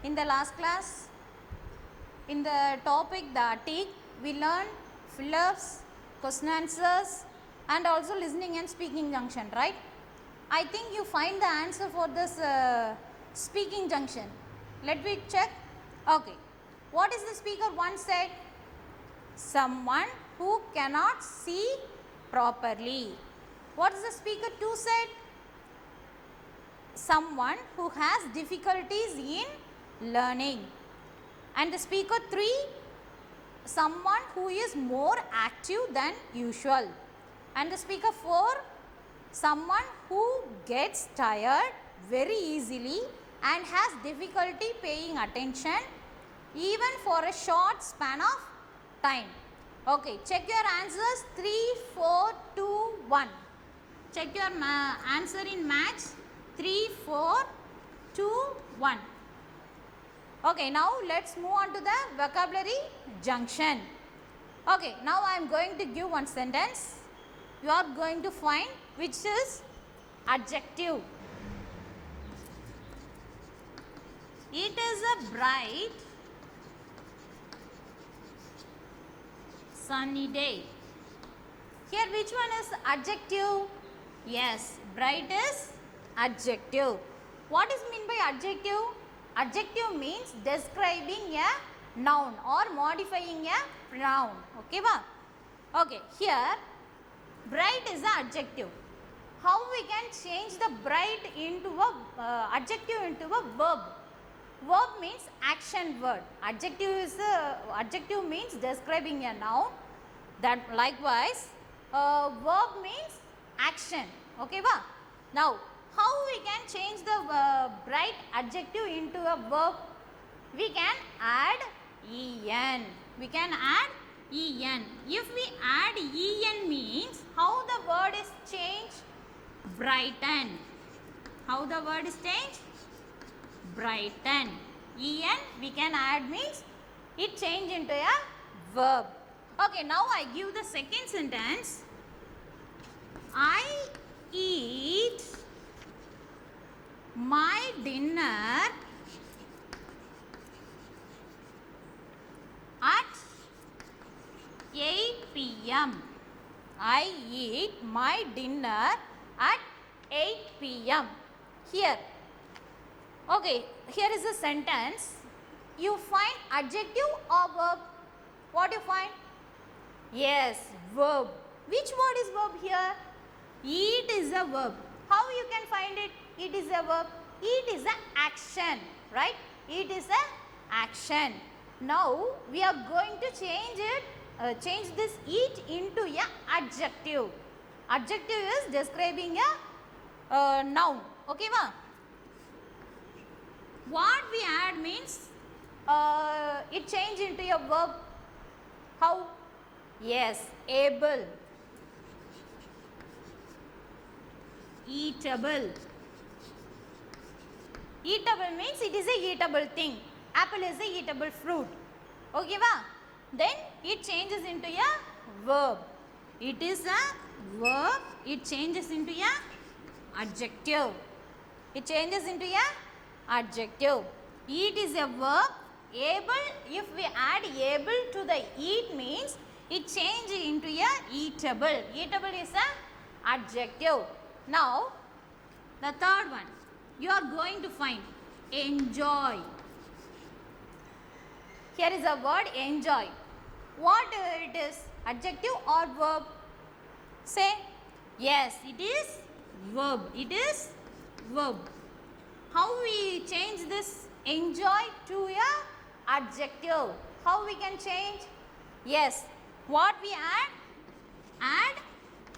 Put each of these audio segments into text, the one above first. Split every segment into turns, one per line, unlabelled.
In the last class, in the topic the ATIC, we learned fill-ups, question answers and also listening and speaking junction, right? I think you find the answer for this speaking junction. Let me check. Okay. What is the speaker 1 said? Someone who cannot see properly. What is the speaker 2 said? Someone who has difficulties in learning. And the speaker 3, someone who is more active than usual. And the speaker 4, someone who gets tired very easily and has difficulty paying attention even for a short span of time. Okay, check your answers 3, 4, 2, 1. Check your answer in maths 3, 4, 2, 1. Okay, now let's move on to the vocabulary junction. Okay, now I am going to give one sentence. You are going to find which is adjective. It is a bright sunny day. Here which one is adjective? Yes, bright is adjective. What is meant by adjective? Adjective means describing a noun or modifying a pronoun. Okay, ba? Okay, here bright is the adjective. How we can change the bright into a adjective into a verb? Verb means action word. Adjective means describing a noun. That likewise, verb means action. Okay, ba? Now, how we can change the bright adjective into a verb? We can add en. We can add en. If we add en means how the word is changed? Brighten. How the word is changed? Brighten. En we can add means it change into a verb. Okay, now I give the second sentence. I eat my dinner at 8 p.m. I eat my dinner at 8 p.m. Here. Okay, here is a sentence. You find adjective or verb? What you find? Yes, verb. Which word is verb here? Eat is a verb. How you can find it? It is a verb. Eat is an action, right? It is a action. Now we are going to change it. Change this eat into a adjective. Adjective is describing a noun. Okay, ma? What we add means it change into a verb. How? Yes, able. Eatable. Eatable means it is a eatable thing. Apple is a eatable fruit. Okay, va? Then it changes into a verb. It is a verb. It changes into a adjective. It changes into a adjective. Eat is a verb. Able, if we add able to the eat means it changes into a eatable. Eatable is a adjective. Now, the third one, you are going to find enjoy. Here is a word enjoy. What it is? Adjective or verb? Say, yes, it is verb. It is verb. How we change this enjoy to a adjective? How we can change? Yes, what we add? Add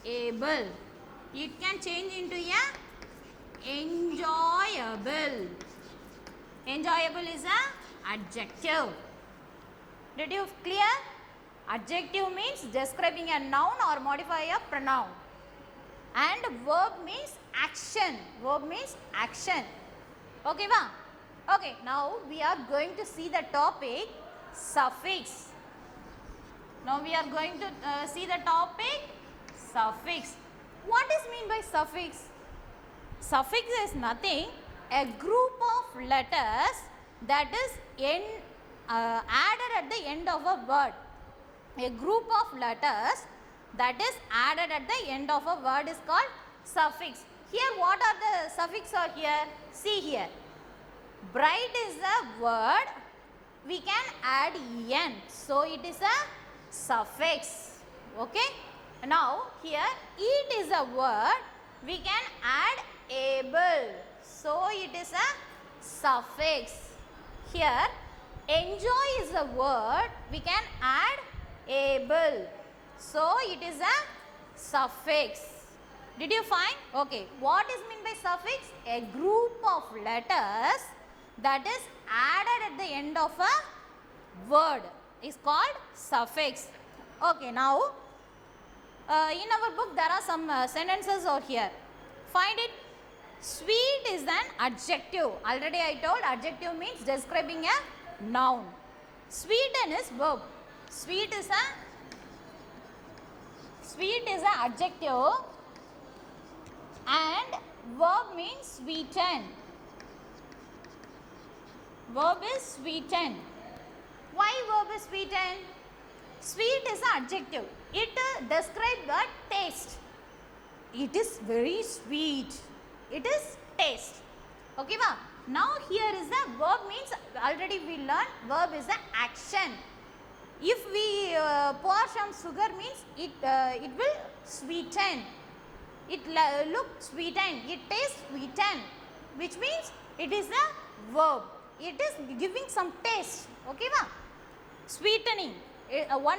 able. It can change into a enjoyable. Enjoyable is a adjective. Did you clear? Adjective means describing a noun or modify a pronoun. And verb means action. Verb means action. Okay, va? Okay, now we are going to see the topic suffix. Now we are going to see the topic suffix. What is mean by suffix? Suffix is nothing, a group of letters that is added at the end of a word. A group of letters that is added at the end of a word is called suffix. Here what are the suffix are here? See here. Bright is a word, we can add en, so it is a suffix. Okay. Now here eat is a word, we can add able, so it is a suffix. Here enjoy is a word, we can add able, so it is a suffix. Did you find? Okay. What is meant by suffix? A group of letters that is added at the end of a word is called suffix. Okay. Now in our book there are some sentences over here. Find it. Sweet is an adjective. Already I told adjective means describing a noun. Sweeten is verb. Sweet is an adjective and verb means sweeten. Verb is sweeten. Why verb is sweeten? Sweet is an adjective. It describes the taste. It is very sweet. It is taste. Okay, ma? Now here is the verb means already we learned verb is an action. If we pour some sugar means it will sweeten. It look sweeten. It tastes sweeten, which means it is a verb. It is giving some taste. Okay, ma? Sweetening.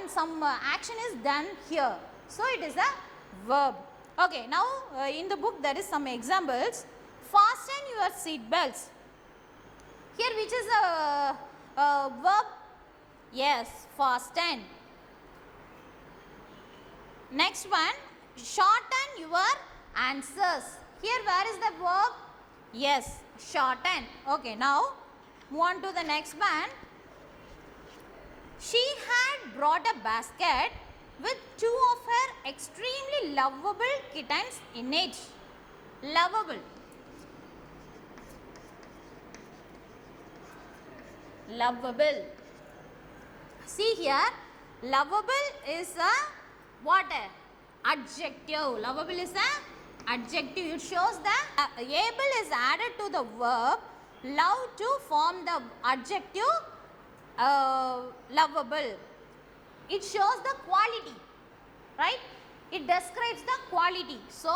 Some action is done here, so it is a verb. Okay, now in the book there is some examples. Fasten your seat belts. Here which is a verb? Yes, fasten. Next one, shorten your answers. Here where is the verb? Yes, shorten. Okay, now move on to the next one. She had brought a basket with two of her extremely lovable kittens in it. Lovable. Lovable. See here, lovable is a what? Adjective. Lovable is a adjective. It shows that able is added to the verb love to form the adjective lovable. It shows the quality, right? It describes the quality. So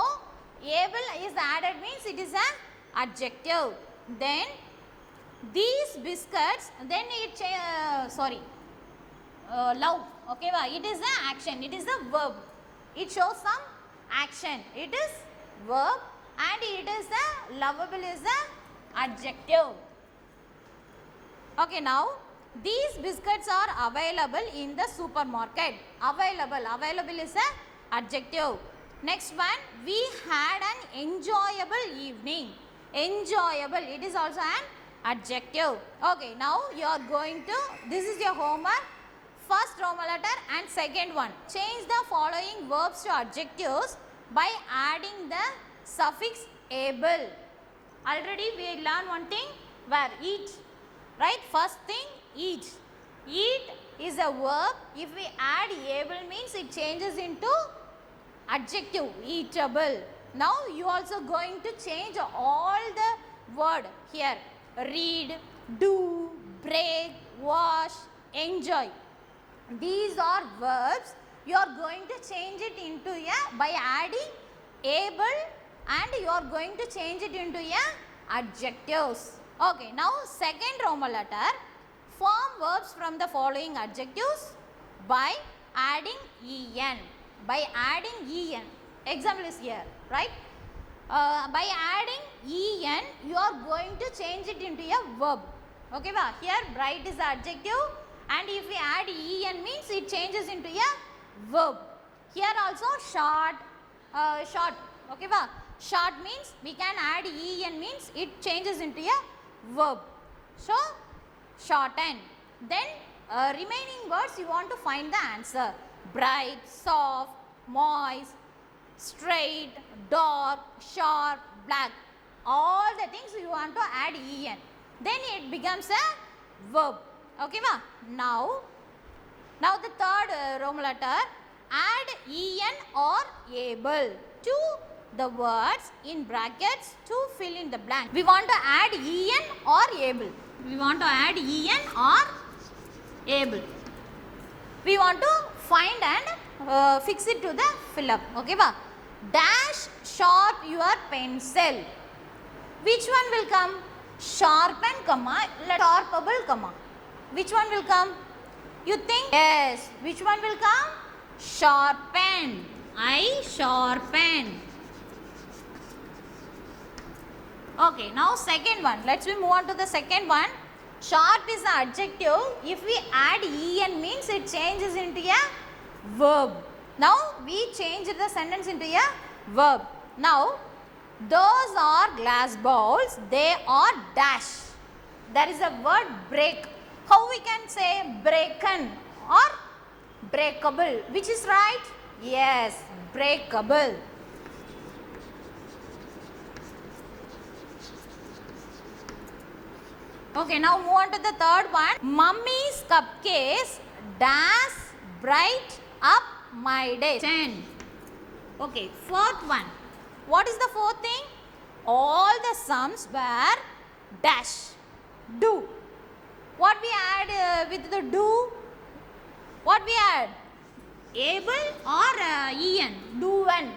able is added means it is an adjective. Then these biscuits, then it love. Okay, it is an action. It is a verb. It shows some action. It is verb and it is a lovable is a adjective. Okay, now these biscuits are available in the supermarket. Available is a adjective. Next one, we had an enjoyable evening. Enjoyable, it is also an adjective. Okay, now you are going to, this is your homework. First Roman letter and second one. Change the following verbs to adjectives by adding the suffix able. Already we learned one thing, where eat, right? First thing, eat. Eat is a verb. If we add able means it changes into adjective, eatable. Now you also going to change all the word here. Read, do, break, wash, enjoy. These are verbs. You are going to change it into a, by adding able, and you are going to change it into a adjectives. Okay, now second Roman letter. Form verbs from the following adjectives by adding en. By adding en. Example is here, right? By adding en, you are going to change it into a verb. Okay, here bright is adjective, and if we add en means it changes into a verb. Here also short. Okay, short means we can add en means it changes into a verb. So shorten. Then remaining words you want to find the answer. Bright, soft, moist, straight, dark, sharp, black. All the things you want to add en. then it becomes a verb. Okay va? Now the third Roman letter, add en or able to the words in brackets to fill in the blank. We want to add en or able. We want to add en or able. We want to find and fix it to the fill up. Okay va? Dash sharp your pencil. Which one will come? Sharpen, comma, sharpable, comma. Which one will come? You think? Yes. Which one will come? Sharpen. I sharpen. Okay, now second one. Let's move on to the second one. Sharp is the adjective. If we add en means it changes into a verb. Now we change the sentence into a verb. Now those are glass balls. They are dash. There is a word break. How we can say breaken or breakable? Which is right? Yes, breakable. Okay, now move on to the third one. Mummy's cupcakes dash bright up my day. 10. Okay, fourth one. What is the fourth thing? All the sums were dash. Do. What we add with the do? What we add? Able or en? Do-one.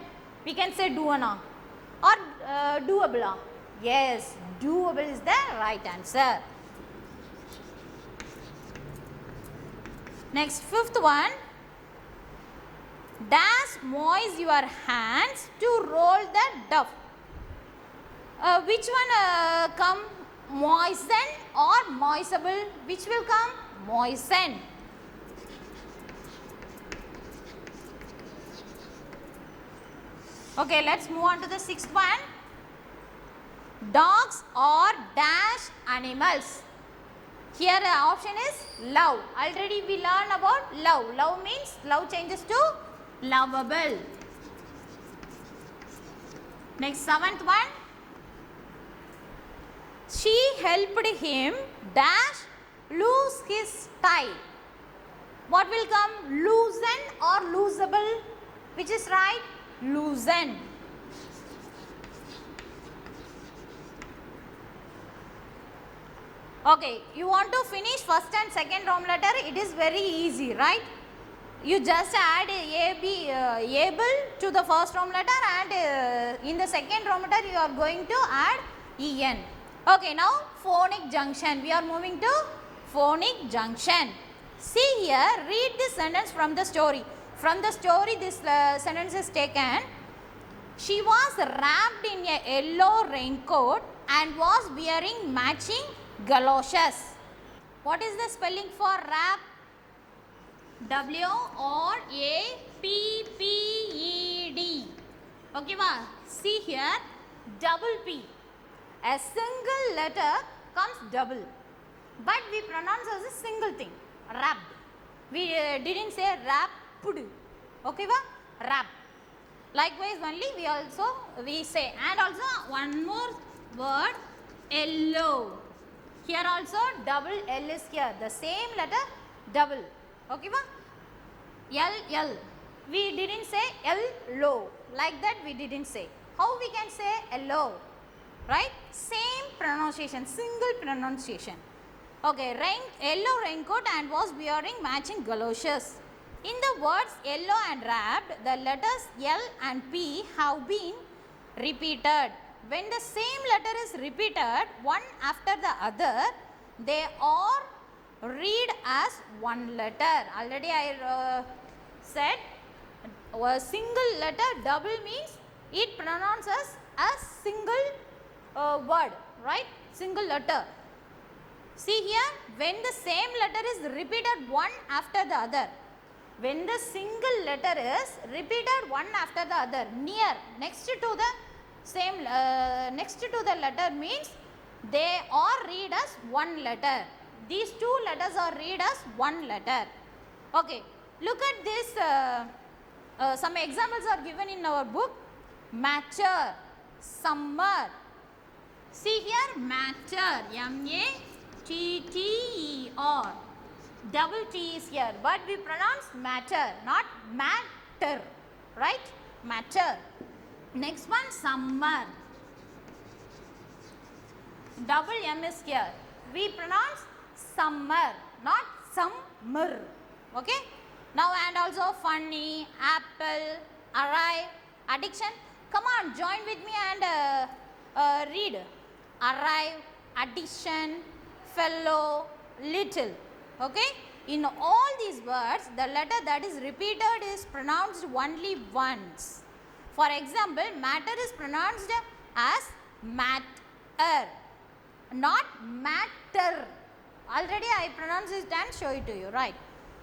We can say do-one or doable. Yes, doable is the right answer. Next, fifth one. Dash moist your hands to roll the dough. Which one come? Moisten or moistable? Which will come? Moisten. Okay, let's move on to the sixth one. Dogs are dash animals. Here the option is love. Already we learned about love. Love means love changes to lovable. Next, seventh one. She helped him dash lose his tie. What will come? Loosen or losable? Which is right? Loosen. Okay, you want to finish first and second Roman letter? It is very easy, right? You just add able to the first Roman letter, and in the second Roman letter you are going to add en. Okay, now phonic junction. We are moving to phonic junction. See here, read this sentence from the story. From the story this sentence is taken. She was wrapped in a yellow raincoat and was wearing matching galoshes. What is the spelling for wrap? W-R-A-P-P-E-D. Okay, ma? See here, double P. A single letter comes double, but we pronounce as a single thing, wrapped. We didn't say wrapped. Okay, va? Wrap. Likewise, only we say, and also one more word, yellow. Here also double L is here. The same letter double. Okay, va? L. We didn't say L-low. Like that we didn't say. How we can say yellow? Right? Same pronunciation, single pronunciation. Okay, yellow raincoat and was wearing matching galoshes. In the words yellow and wrapped, the letters L and P have been repeated. When the same letter is repeated one after the other, they are read as one letter. Already I said a single letter double means it pronounces as single word, right? Single letter. See here, when the same letter is repeated one after the other, when the single letter is repeated one after the other, near, next to the same, next to the letter means they are read as one letter. These two letters are read as one letter. Okay, look at this. Some examples are given in our book. Mature, summer, See here, matter, M-A-T-T-E-R. Double T is here, but we pronounce matter, not matter, right? Matter. Next one, summer. Double M is here. We pronounce summer, not summer. Okay? Now and also funny, apple, arrive, addiction. Come on, join with me and read. Arrive, addition, fellow, little. Okay? In all these words, the letter that is repeated is pronounced only once. For example, matter is pronounced as matter, not matter. Already I pronounced it and show it to you, right?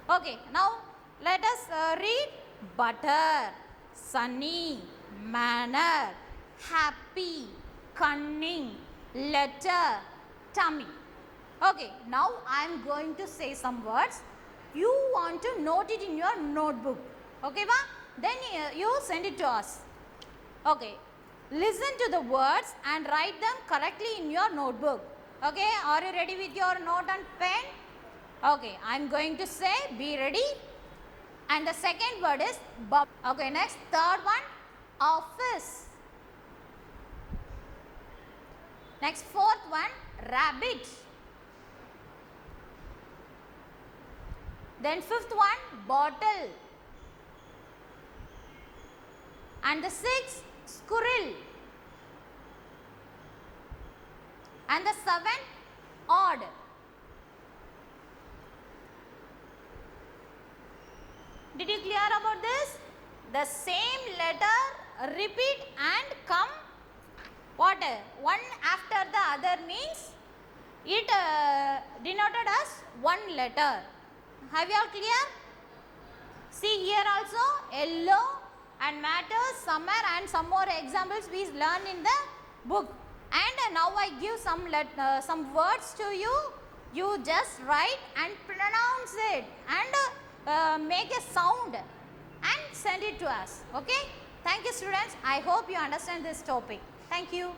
Okay, now let us read butter, sunny, manner, happy, cunning, letter, tummy. Okay, now I am going to say some words. You want to note it in your notebook. Okay, va? Then you send it to us. Okay, listen to the words and write them correctly in your notebook. Okay, are you ready with your note and pen? Okay, I am going to say, be ready. And the second word is bub. Okay, next, third one, office. Next, fourth one, rabbit. Then fifth one, bottle. And the sixth, squirrel. And the seventh, odd. Did you clear about this? The same letter repeat and come what? One after the other means it denoted as one letter. Have you all clear? See here also yellow and matters, summer and some more examples we learn in the book. And now I give some words to you. You just write and pronounce it and make a sound and send it to us. Okay? Thank you students. I hope you understand this topic. Thank you.